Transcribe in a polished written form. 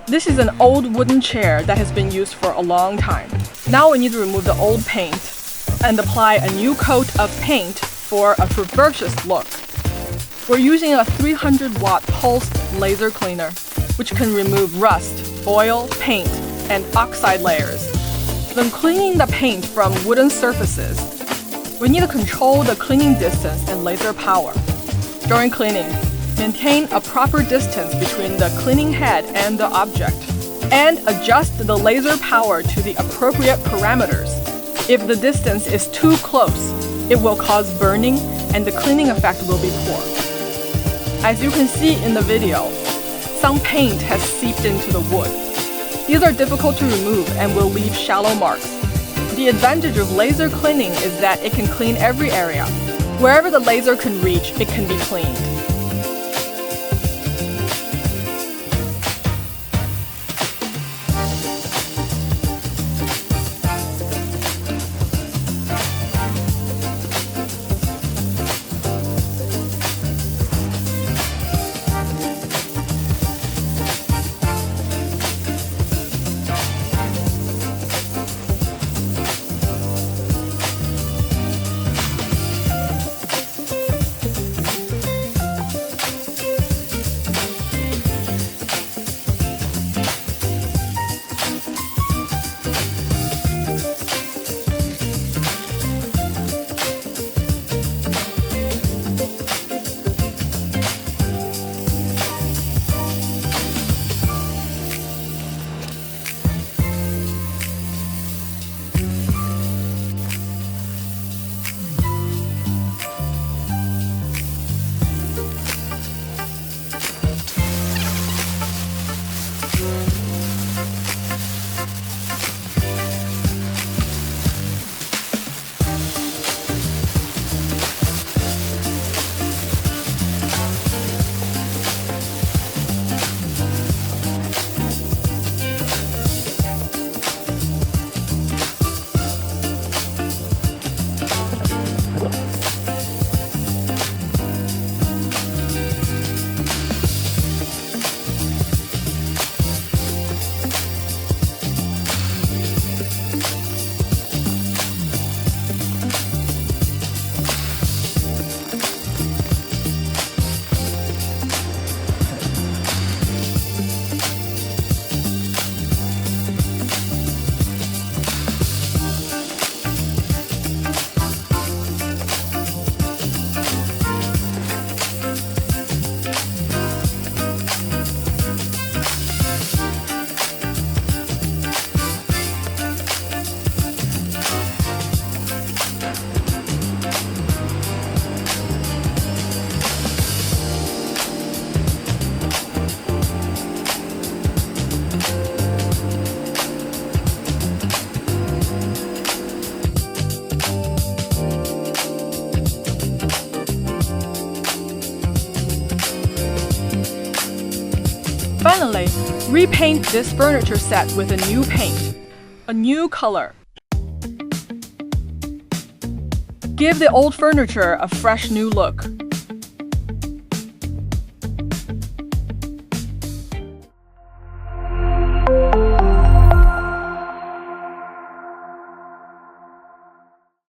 This is an old wooden chair that has been used for a long time. Now we need to remove the old paint and apply a new coat of paint for a ferocious look. We're using a 300-watt pulsed laser cleaner, which can remove rust, oil, paint, and oxide layers. When cleaning the paint from wooden surfaces, we need to control the cleaning distance and laser power. During cleaning, maintain a proper distance between the cleaning head and the object, and adjust the laser power to the appropriate parameters. If the distance is too close, it will cause burning and the cleaning effect will be poor. As you can see in the video, some paint has seeped into the wood. These are difficult to remove and will leave shallow marks. The advantage of laser cleaning is that it can clean every area. Wherever the laser can reach, it can be cleaned. Finally, repaint this furniture set with a new paint, a new color. Give the old furniture a fresh new look.